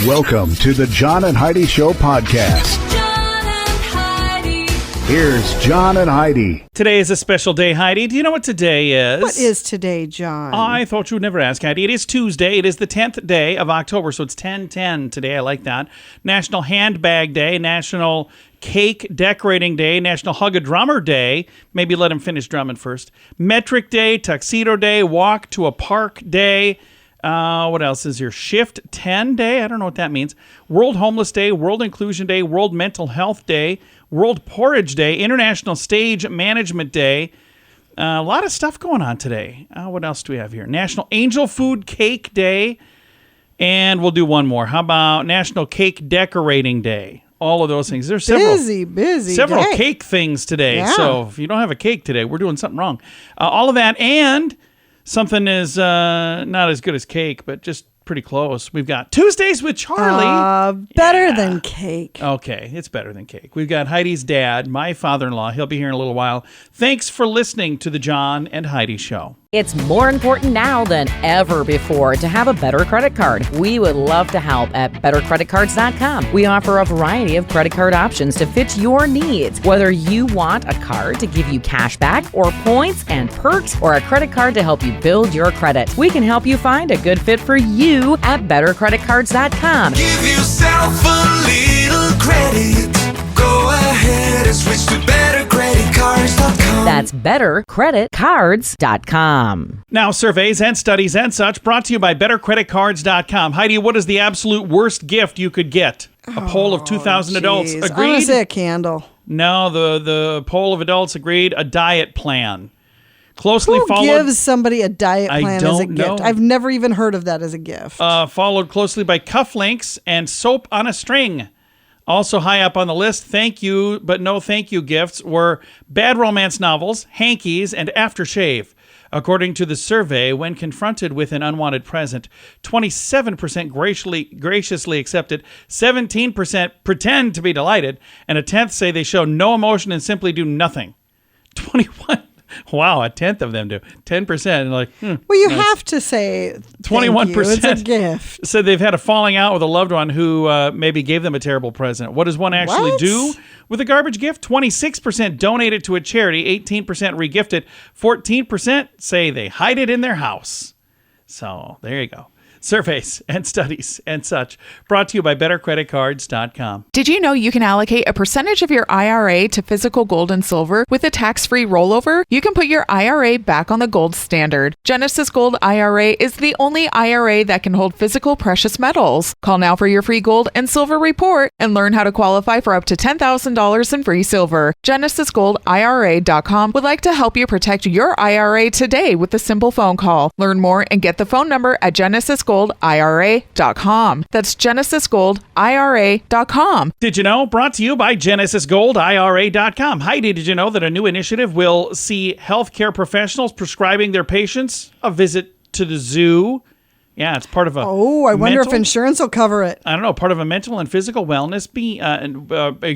Welcome to the John and Heidi Show podcast. John and Heidi. Here's John and Heidi. Today is a special day, Heidi. Do you know what today is? What is today, John? I thought you would never ask, Heidi. It is Tuesday. It is the 10th day of October, so it's 10/10 today. I like that. National Handbag Day, National Cake Decorating Day, National Hug a Drummer Day. Maybe let him finish drumming first. Metric Day, Tuxedo Day, Walk to a Park Day. What else is here? Shift 10 Day. I don't know what that means. World Homeless Day, World Inclusion Day, World Mental Health Day, World Porridge Day, International Stage Management Day. A lot of stuff going on today. What else do we have here? National Angel Food Cake Day. And we'll do one more. How about National Cake Decorating Day? All of those things. There's several busy day. cake things today. Yeah. So if you don't have a cake today, we're doing something wrong. All of that and something is not as good as cake, but just pretty close. We've got Tuesdays with Charlie. Better than cake. Okay, it's better than cake. We've got Heidi's dad, my father-in-law. He'll be here in a little while. Thanks for listening to the John and Heidi Show. It's more important now than ever before to have a better credit card. We would love to help at bettercreditcards.com. We offer a variety of credit card options to fit your needs. Whether you want a card to give you cash back or points and perks, or a credit card to help you build your credit, we can help you find a good fit for you at bettercreditcards.com. Give yourself a little credit. Go ahead and switch to bettercreditcards.com. That's bettercreditcards.com. Now, surveys and studies and such brought to you by bettercreditcards.com. Heidi, what is the absolute worst gift you could get? A poll of 2,000 adults Jeez. agreed? I'm going to say a candle. No, the poll of adults agreed a diet plan. Closely Who followed. gives somebody a diet I plan as a don't gift? know. I've never even heard of that as a gift. Followed closely by cufflinks and soap on a string. Also high up on the list, thank you, but no thank you gifts were bad romance novels, hankies, and aftershave. According to the survey, when confronted with an unwanted present, 27% graciously accept it, 17% pretend to be delighted, and a tenth say they show no emotion and simply do nothing. 21. Wow, a tenth of them do. 10%. Like, well, you nice. have to say 21%. It's a gift. Said they've had a falling out with a loved one who maybe gave them a terrible present. What does one actually What? do with a garbage gift? 26% donate it to a charity, 18% regift it, 14% say they hide it in their house. So there you go. Surveys and studies and such brought to you by bettercreditcards.com. Did you know you can allocate a percentage of your IRA to physical gold and silver with a tax-free rollover? You can put your IRA back on the gold standard. Genesis Gold IRA is the only IRA that can hold physical precious metals. Call now for your free gold and silver report and learn how to qualify for up to $10,000 in free silver. GenesisGoldIRA.com would like to help you protect your IRA today with a simple phone call. Learn more and get the phone number at GenesisGoldIRA.com. That's GenesisGoldIRA.com. Did you know? Brought to you by GenesisGoldIRA.com. Heidi, did you know that a new initiative will see healthcare professionals prescribing their patients a visit to the zoo? Yeah, it's part of a I wonder if mental- insurance will cover it. I don't know, part of a mental and physical wellness,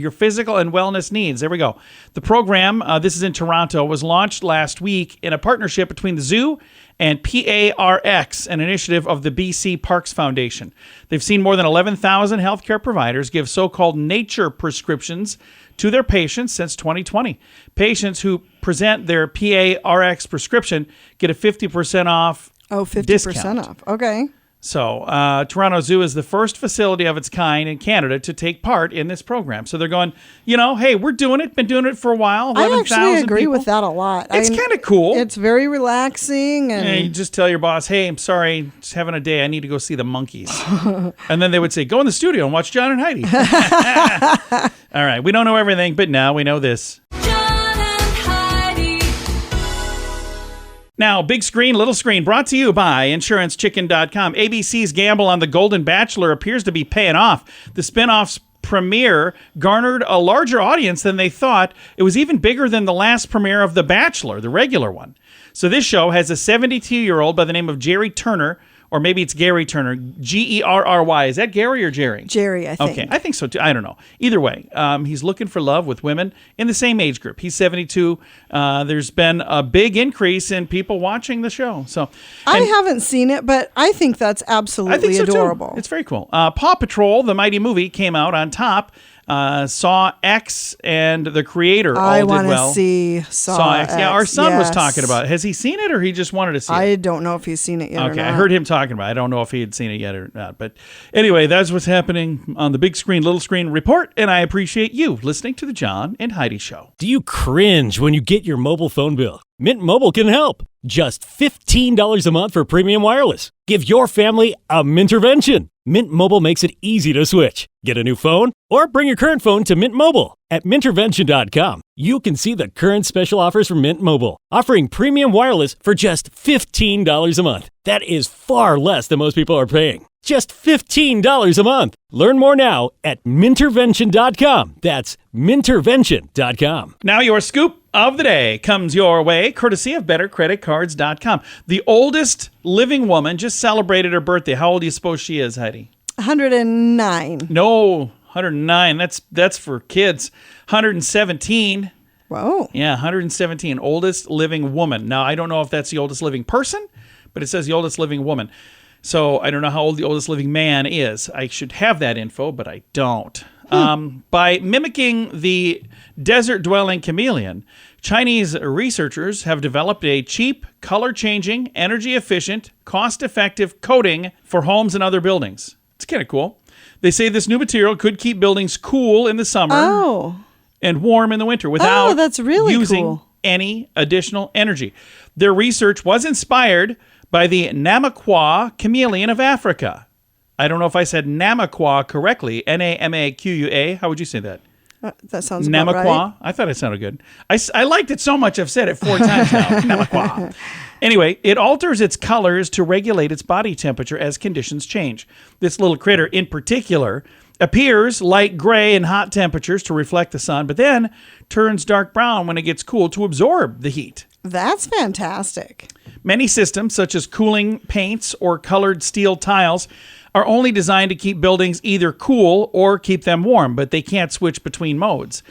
your physical and wellness needs. There we go. The program, this is in Toronto, was launched last week in a partnership between the zoo and PARX, an initiative of the BC Parks Foundation. They've seen more than 11,000 healthcare providers give so-called nature prescriptions to their patients since 2020. Patients who present their PARX prescription get a 50% off 50% discount. off. Okay. So Toronto Zoo is the first facility of its kind in Canada to take part in this program. So they're going, hey, we're doing it. Been doing it for a while. I actually agree people. with that a lot. It's kind of cool. It's very relaxing. And You just tell your boss, hey, I'm sorry, just having a day. I need to go see the monkeys. And then they would say, go in the studio and watch John and Heidi. All right. We don't know everything, but now we know this. John and Heidi. Now, big screen, little screen, brought to you by InsuranceChicken.com. ABC's gamble on The Golden Bachelor appears to be paying off. The spinoff's premiere garnered a larger audience than they thought. It was even bigger than the last premiere of The Bachelor, the regular one. So this show has a 72-year-old by the name of Jerry Turner Or maybe it's Gary Turner, Gerry. Is that Gary or Jerry? Jerry, I think. Okay, I think so too. I don't know. Either way, he's looking for love with women in the same age group. He's 72. There's been a big increase in people watching the show. So I haven't seen it, but I think that's absolutely I think so adorable. too. It's very cool. Paw Patrol, the mighty movie, came out on top. Saw X and the creator all I did want well. to see Saw X. Yeah, our X, son was yes. talking about it. Has he seen it or he just wanted to see it? I don't know if he's seen it yet or Okay, not. I heard him talking about it. I don't know if he had seen it yet or not. But anyway, that's what's happening on the big screen, little screen report. And I appreciate you listening to the John and Heidi Show. Do you cringe when you get your mobile phone bill? Mint Mobile can help. Just $15 a month for premium wireless. Give your family a Mintervention. Mint Mobile makes it easy to switch. Get a new phone or bring your current phone to Mint Mobile. At Mintervention.com, you can see the current special offers from Mint Mobile, offering premium wireless for just $15 a month. That is far less than most people are paying. Just $15 a month. Learn more now at Mintervention.com. That's Mintervention.com. Now your scoop of the day comes your way, courtesy of BetterCreditCards.com. The oldest living woman just celebrated her birthday. How old do you suppose she is, Heidi? 109. No, 109. That's for kids. 117. Whoa. Yeah, 117. Oldest living woman. Now, I don't know if that's the oldest living person, but it says the oldest living woman. So I don't know how old the oldest living man is. I should have that info, but I don't. By mimicking the desert-dwelling chameleon, Chinese researchers have developed a cheap, color-changing, energy-efficient, cost-effective coating for homes and other buildings. It's kind of cool. They say this new material could keep buildings cool in the summer Oh. and warm in the winter without that's really using cool. any additional energy. Their research was inspired by the Namaqua chameleon of Africa. I don't know if I said Namaqua correctly. Namaqua. How would you say that? That sounds about Namaqua. right. I thought it sounded good. I liked it so much I've said it 4 times now. Namaqua. Anyway, it alters its colors to regulate its body temperature as conditions change. This little critter in particular appears light gray in hot temperatures to reflect the sun, but then turns dark brown when it gets cool to absorb the heat. That's fantastic. Many systems, such as cooling paints or colored steel tiles, are only designed to keep buildings either cool or keep them warm, but they can't switch between modes.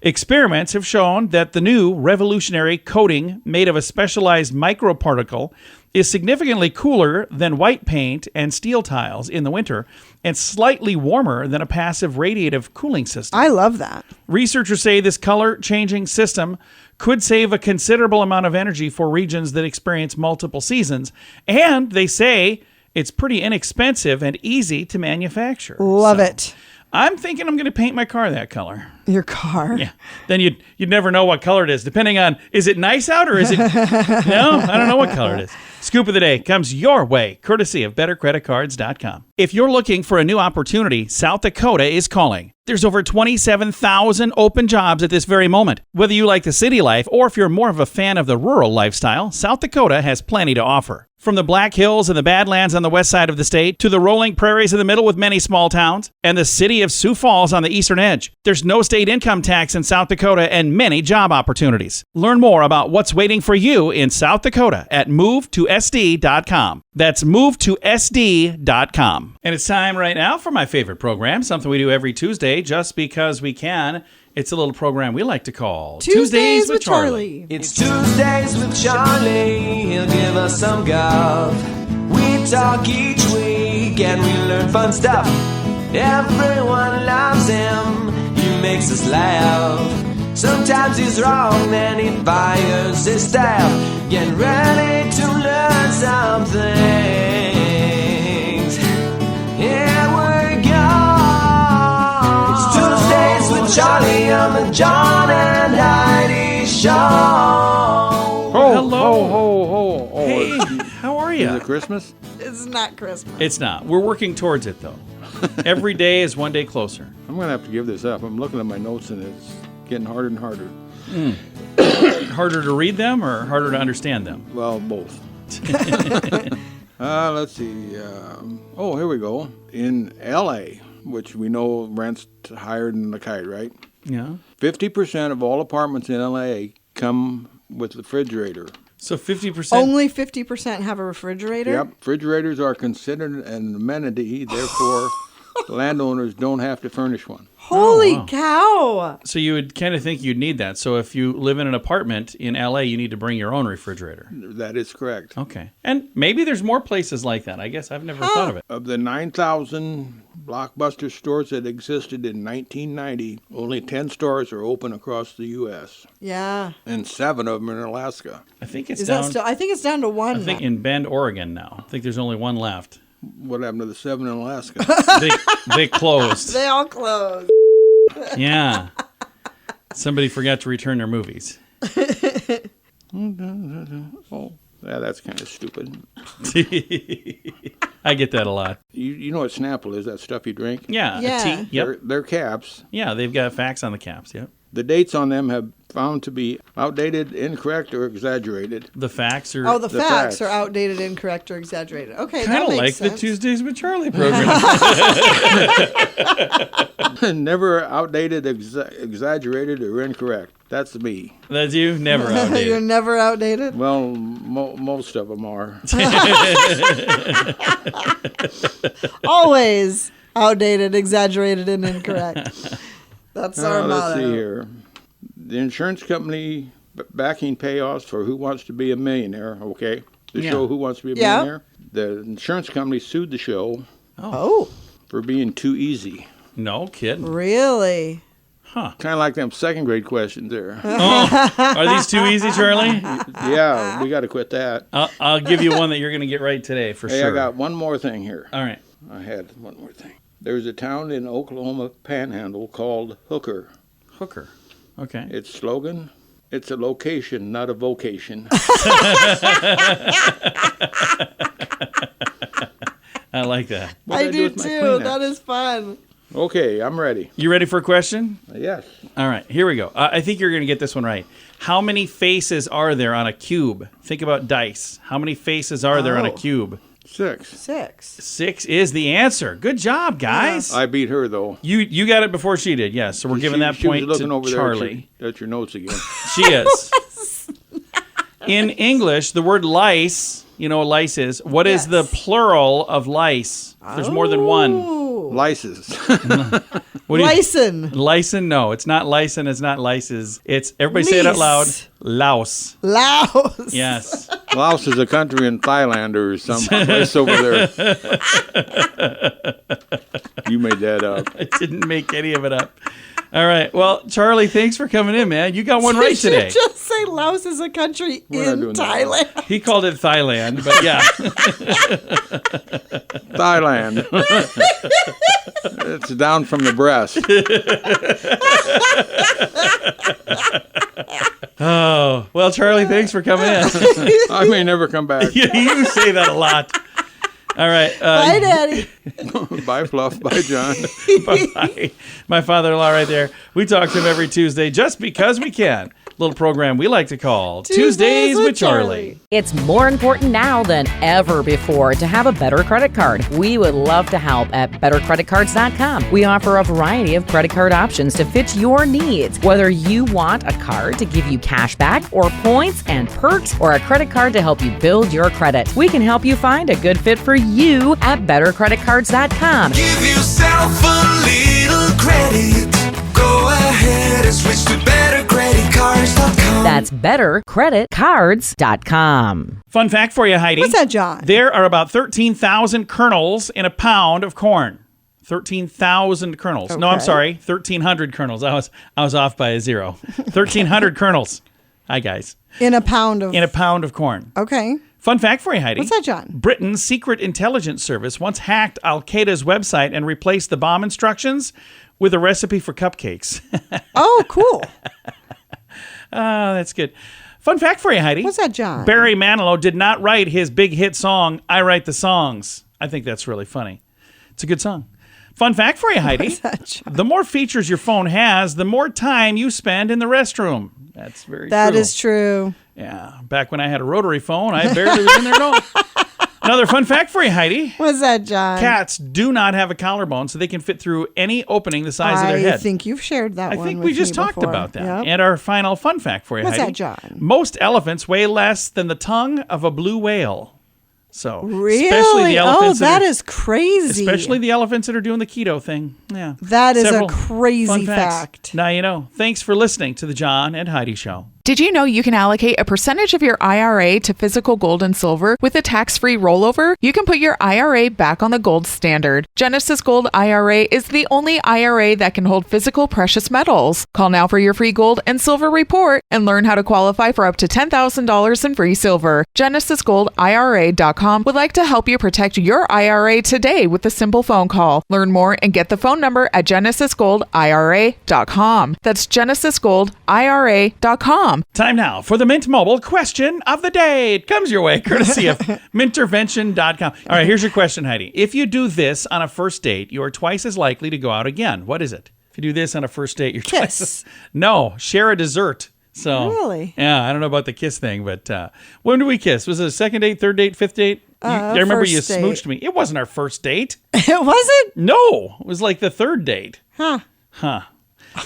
Experiments have shown that the new revolutionary coating made of a specialized microparticle is significantly cooler than white paint and steel tiles in the winter and slightly warmer than a passive radiative cooling system. I love that. Researchers say this color-changing system could save a considerable amount of energy for regions that experience multiple seasons, and they say it's pretty inexpensive and easy to manufacture. Love it. I'm thinking I'm going to paint my car that color. Your car. Yeah. Then you'd never know what color it is, depending on, is it nice out or is it... No, I don't know what color it is. Scoop of the day comes your way, courtesy of BetterCreditCards.com. If you're looking for a new opportunity, South Dakota is calling. There's over 27,000 open jobs at this very moment. Whether you like the city life or if you're more of a fan of the rural lifestyle, South Dakota has plenty to offer. From the Black Hills and the Badlands on the west side of the state to the rolling prairies in the middle with many small towns and the city of Sioux Falls on the eastern edge, there's no state income tax in South Dakota and many job opportunities. Learn more about what's waiting for you in South Dakota at movetosd.com. That's movetosd.com. And it's time right now for my favorite program, something we do every Tuesday just because we can. It's a little program we like to call Tuesdays with Charlie. It's Tuesdays with Charlie. He'll give us some guff. We talk each week and we learn fun stuff. Everyone loves him. He makes us laugh. Sometimes he's wrong, then he fires his staff. Get ready to learn some things. Here we go. It's Tuesdays with Charlie on the John and Heidi Show. Hello. Hey, how are you? Is it Christmas? It's not Christmas. It's not. We're working towards it, though. Every day is one day closer. I'm going to have to give this up. I'm looking at my notes and it's getting harder and harder. Harder to read them or harder to understand them? Well, both. Let's see. Here we go. In L.A., which we know rent's higher than the kite, right? Yeah. 50% of all apartments in L.A. come with a refrigerator. So 50%. Only 50% have a refrigerator? Yep, refrigerators are considered an amenity, therefore landowners don't have to furnish one. Holy wow. cow. So you would kind of think you'd need that. So if you live in an apartment in LA, you need to bring your own refrigerator. That is correct. Okay. And maybe there's more places like that. I guess I've never thought of it. Of the 9,000 Blockbuster stores that existed in 1990, only 10 stores are open across the U.S. Yeah. and 7 of them in Alaska. I think it's Is down. that still? I think it's down to one. I think now. in Bend, Oregon now. I think there's only one left. What happened to the 7 in Alaska? They closed. They all closed. Yeah. Somebody forgot to return their movies. Oh, yeah, that's kind of stupid. I get that a lot. You know what Snapple is, that stuff you drink? Yeah. Yeah. A tea. Yep. They're caps. Yeah, they've got facts on the caps. Yep. The dates on them have found to be outdated, incorrect, or exaggerated. The facts are Oh, the facts facts. are outdated, incorrect, or exaggerated. Okay, kind that of makes like sense. the Tuesdays with Charlie program. Never outdated, exaggerated, or incorrect. That's me. That's you? Never You're outdated. never outdated? Well, most of them are. Always outdated, exaggerated, and incorrect. That's our Let's motto. see here. The insurance company backing payoffs for Who Wants to Be a Millionaire, okay? The Yeah. show Who Wants to Be a Yeah. Millionaire. The insurance company sued the show Oh, for being too easy. No kidding. really? Kind of like them second grade questions there. Are these too easy, Charlie? Yeah, we got to quit that. I'll give you one that you're going to get right today for Hey, sure. I got one more thing here. All right. I had one more thing. There's a town in Oklahoma Panhandle called Hooker. Hooker. Okay. Its slogan, it's a location, not a vocation. I like that. What I did do with my too. Kleenex? That is fun. Okay, I'm ready. You ready for a question? Yes. All right, here we go. I think you're going to get this one right. How many faces are there on a cube? Think about dice. How many faces are there on a Oh. cube? 6. 6. 6 is the answer. Good job, guys. I beat her, though. You got it before she did, yes. So we're giving that She point was looking to over Charlie. there at your notes again. She is. In English, the word lice, you know what lice is. What is the plural of lice? If there's more than one. Lices. What do you- Lyson. Lyson? No, it's not lyson. It's not lices. It's, everybody say it out loud. Lease. Louse. Laos. Yes. Laos is a country in Thailand or some place over there. You made that up. I didn't make any of it up. All right. Well, Charlie, thanks for coming in, man. You got one right You should today. just say Laos is a country We're not in doing that. Thailand. He called it Thailand, but yeah. Thailand. It's down from the breast. Oh, well, Charlie, thanks for coming in. I may never come back. You say that a lot. All right. Bye, Daddy. Bye, Fluff. Bye, John. Bye. My father-in-law right there. We talk to him every Tuesday just because we can. Little program we like to call Tuesdays with Charlie. It's more important now than ever before to have a better credit card. We would love to help at bettercreditcards.com. We offer a variety of credit card options to fit your needs. Whether you want a card to give you cash back or points and perks or a credit card to help you build your credit, we can help you find a good fit for you at bettercreditcards.com. Give yourself a little credit. Go ahead and switch to bettercreditcards.com. That's bettercreditcards.com. Fun fact for you, Heidi. What's that, John? There are about 13,000 kernels in a pound of corn. 13,000 kernels. No, I'm Okay. sorry. 1,300 kernels. I was off by a zero. 1,300 kernels. Hi, guys. In a pound of. In a pound of corn. Okay. Fun fact for you, Heidi. What's that, John? Britain's secret intelligence service once hacked Al-Qaeda's website and replaced the bomb instructions with a recipe for cupcakes. Oh, cool. Oh, that's good. Fun fact for you, Heidi. What's that, John? Barry Manilow did not write his big hit song, I Write the Songs. I think that's really funny. It's a good song. Fun fact for you, Heidi. What's that, John? The more features your phone has, the more time you spend in the restroom. That's very true. That is true. Yeah. Back when I had a rotary phone, I barely was in there at all. Another fun fact for you, Heidi. What's that, John? Cats do not have a collarbone, so they can fit through any opening the size of their head. I think you've shared that I one think with we just me talked before. about that. Yep. And our final fun fact for you, What's Heidi. that, John? Most elephants weigh less than the tongue of a blue whale. So, Really? especially the elephants that are, is crazy. especially the elephants that are doing the keto thing. Yeah. That is Several a crazy fun facts. fact. Now you know. Thanks for listening to the John and Heidi Show. Did you know you can allocate a percentage of your IRA to physical gold and silver with a tax-free rollover? You can put your IRA back on the gold standard. Genesis Gold IRA is the only IRA that can hold physical precious metals. Call now for your free gold and silver report and learn how to qualify for up to $10,000 in free silver. GenesisGoldIRA.com would like to help you protect your IRA today with a simple phone call. Learn more and get the phone number at GenesisGoldIRA.com. That's GenesisGoldIRA.com. Time now for the Mint Mobile question of the day. It comes your way courtesy of mintervention.com. All right, here's your question, Heidi. If you do this on a first date, you are twice as likely to go out again. What is it? If you do this on a first date, you're twice as... No, share a dessert. So, Really? Yeah, I don't know about the kiss thing, but when do we kiss? Was it a second date, third date, fifth date? I remember you first date. smooched me. It wasn't our first date. It wasn't? No, it was like the third date. Huh.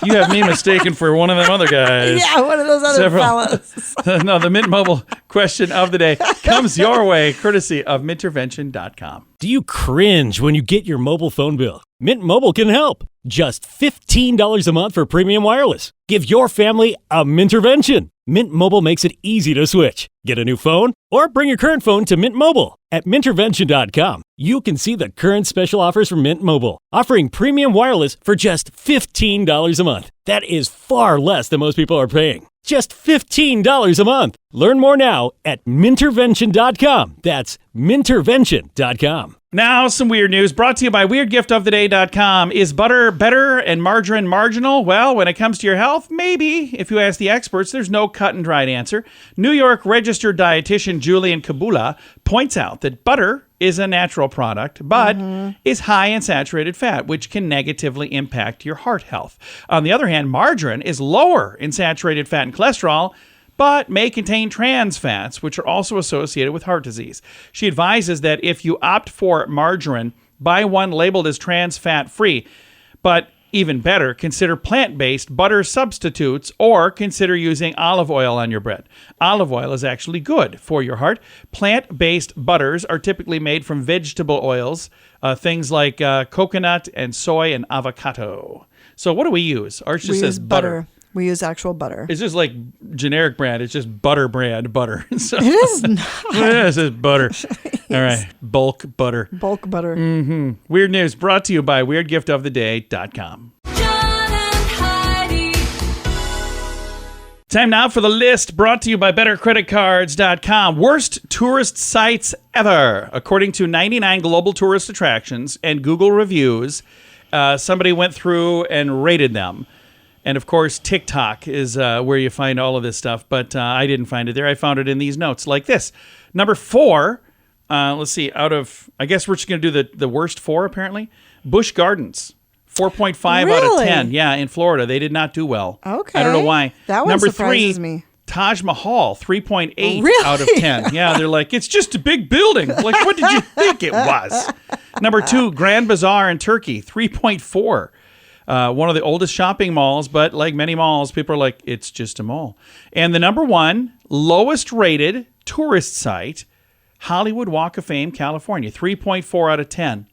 You have me mistaken for one of them other guys. Yeah, one of those other fellas. No, the Mint Mobile question of the day comes your way courtesy of mintervention.com. Do you cringe when you get your mobile phone bill? Mint Mobile can help. Just $15 a month for premium wireless. Give your family a Mintervention. Mint Mobile makes it easy to switch. Get a new phone or bring your current phone to Mint Mobile. At mintervention.com, you can see the current special offers from Mint Mobile, offering premium wireless for just $15 a month. That is far less than most people are paying. Just $15 a month. Learn more now at mintervention.com. That's mintervention.com. Now, some weird news brought to you by weirdgiftoftheday.com. Is butter better and margarine marginal? Well, when it comes to your health, maybe. If you ask the experts, there's no cut and dried answer. New York registered dietitian Julian Kabula points out that butter is a natural product, but is high in saturated fat, which can negatively impact your heart health. On the other hand, margarine is lower in saturated fat and cholesterol, but may contain trans fats, which are also associated with heart disease. She advises that if you opt for margarine, buy one labeled as trans fat free. But even better, consider plant-based butter substitutes or consider using olive oil on your bread. Olive oil is actually good for your heart. Plant-based butters are typically made from vegetable oils, things like coconut and soy and avocado. So what do we use? Ours just We says use butter. We use actual butter. It's just like generic brand. It's just butter brand butter. So, It is not. yeah, it says butter. All right. Bulk butter. Bulk butter. Weird news brought to you by weirdgiftoftheday.com. John and Heidi. Time now for the list brought to you by bettercreditcards.com. Worst tourist sites ever. According to 99 global tourist attractions and Google reviews, somebody went through and rated them. And of course, TikTok is where you find all of this stuff, but I didn't find it there. I found it in these notes like this. Number 4, let's see, out of, I guess we're just going to do the worst 4 apparently. Busch Gardens, 4.5 out of Really? 10. Yeah, in Florida. They did not do well. Okay. I don't know why. That one Number surprises 3, me. Taj Mahal, 3.8 Really? out of 10. Yeah, they're like, it's just a big building. Like, what did you think it was? Number 2, Grand Bazaar in Turkey, 3.4. One of the oldest shopping malls, but like many malls, people are like, it's just a mall. And the number 1 lowest rated tourist site, Hollywood Walk of Fame, California, 3.4 out of 10.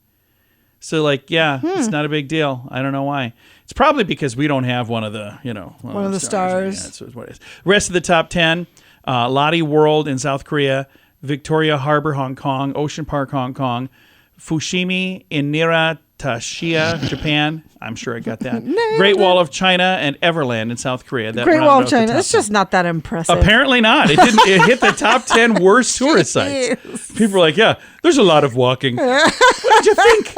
So like, yeah, it's not a big deal. I don't know why. It's probably because we don't have one of the, One of the stars. Yeah, that's what it is. Rest of the top 10, Lottie World in South Korea, Victoria Harbor, Hong Kong, Ocean Park, Hong Kong, Fushimi in Tashiya, Japan. I'm sure I got that. Great Wall of China and Everland in South Korea. That Great rounded Wall out of the China. top It's 10. just not that impressive. Apparently not. It didn't. It hit the top 10 worst tourist sites. Jeez. People are like, yeah, there's a lot of walking. What did you think?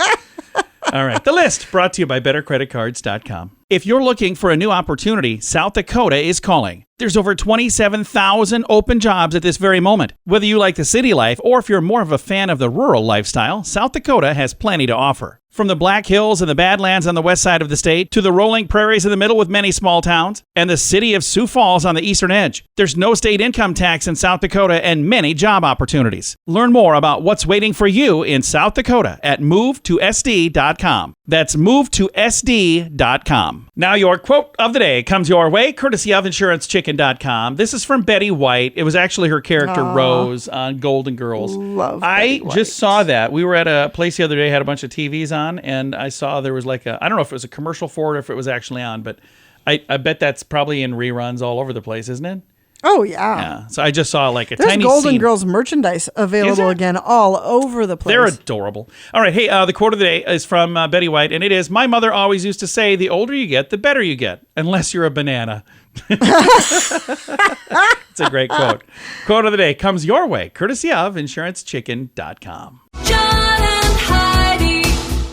All right. The list brought to you by bettercreditcards.com. If you're looking for a new opportunity, South Dakota is calling. There's over 27,000 open jobs at this very moment. Whether you like the city life or if you're more of a fan of the rural lifestyle, South Dakota has plenty to offer. From the Black Hills and the Badlands on the west side of the state to the rolling prairies in the middle with many small towns and the city of Sioux Falls on the eastern edge, there's no state income tax in South Dakota and many job opportunities. Learn more about what's waiting for you in South Dakota at movetosd.com. That's movetosd.com. Now your quote of the day comes your way, courtesy of insurancechicken.com. This is from Betty White. It was actually her character Rose on Golden Girls. Love I Betty White. just saw that. We were at a place the other day, had a bunch of TVs on, and I saw there was like a, I don't know if it was a commercial for it or if it was actually on, but I bet that's probably in reruns all over the place, isn't it? Oh, yeah. Yeah. So I just saw like a There's tiny Golden scene. Girls merchandise available again all over the place. They're adorable. All right. Hey, the quote of the day is from Betty White, and it is, my mother always used to say, the older you get, the better you get, unless you're a banana. It's a great quote. Quote of the day comes your way, courtesy of insurancechicken.com. John and Heidi.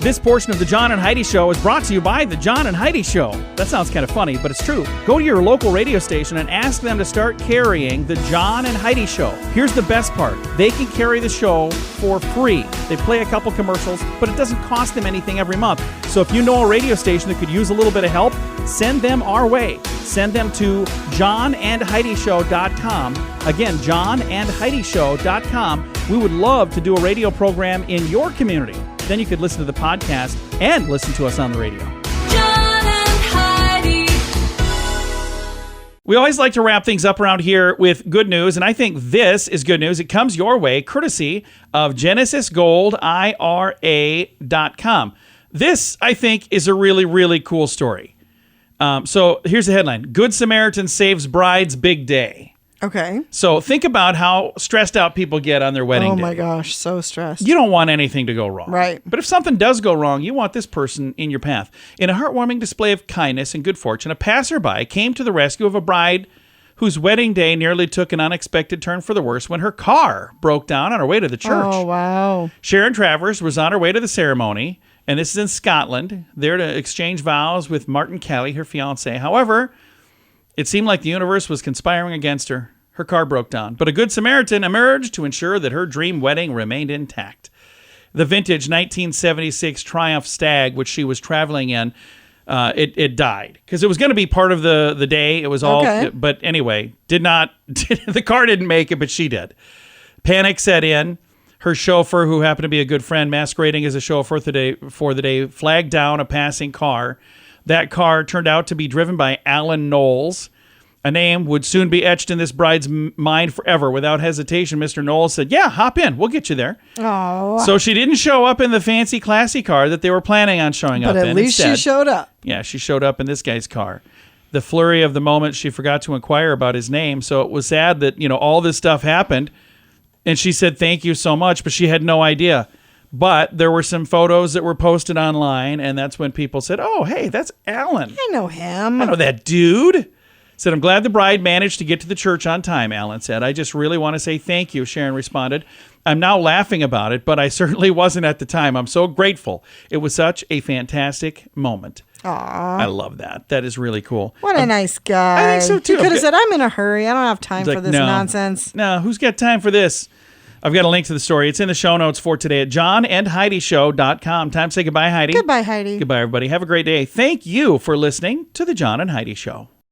This portion of the John and Heidi Show is brought to you by the John and Heidi Show. That sounds kind of funny, but it's true. Go to your local radio station and ask them to start carrying the John and Heidi Show. Here's the best part. They can carry the show for free. They play a couple commercials, but it doesn't cost them anything every month. So if you know a radio station that could use a little bit of help, send them our way. Send them to johnandheidishow.com. Again, johnandheidishow.com. We would love to do a radio program in your community. Then you could listen to the podcast and listen to us on the radio. John and Heidi. We always like to wrap things up around here with good news, and I think this is good news. It comes your way courtesy of GenesisGoldIRA.com. This, I think, is a really, really cool story. So here's the headline. Good Samaritan saves bride's big day. Okay. So think about how stressed out people get on their wedding day. Oh my gosh, so stressed. You don't want anything to go wrong. Right. But if something does go wrong, you want this person in your path. In a heartwarming display of kindness and good fortune, a passerby came to the rescue of a bride whose wedding day nearly took an unexpected turn for the worse when her car broke down on her way to the church. Oh, wow. Sharon Travers was on her way to the ceremony, and this is in Scotland, there to exchange vows with Martin Kelly, her fiancé. However, it seemed like the universe was conspiring against her. Her car broke down, but a good Samaritan emerged to ensure that her dream wedding remained intact. The vintage 1976 Triumph Stag, which she was traveling in, it died because it was going to be part of the day. It was all, Okay. but anyway, the car didn't make it, but she did. Panic set in. Her chauffeur, who happened to be a good friend, masquerading as a chauffeur for the day, flagged down a passing car. That car turned out to be driven by Alan Knowles. A name would soon be etched in this bride's mind forever. Without hesitation, Mr. Knowles said, yeah, hop in. We'll get you there. Oh. So she didn't show up in the fancy, classy car that they were planning on showing up But in. at least Instead, she showed up. yeah, she showed up in this guy's car. The flurry of the moment, she forgot to inquire about his name. So it was sad that, all this stuff happened. And she said, thank you so much. But she had no idea. But there were some photos that were posted online. And that's when people said, oh, hey, that's Alan. I know him. I know that dude. Said, I'm glad the bride managed to get to the church on time, Alan said. I just really want to say thank you, Sharon responded. I'm now laughing about it, but I certainly wasn't at the time. I'm so grateful. It was such a fantastic moment. Aw. I love that. That is really cool. What a nice guy. I think so, too. He could have said, I'm in a hurry. I don't have time He's for like, this no. nonsense. No, who's got time for this? I've got a link to the story. It's in the show notes for today at johnandheidishow.com. Time to say goodbye, Heidi. Goodbye, Heidi. Goodbye, everybody. Have a great day. Thank you for listening to the John and Heidi Show.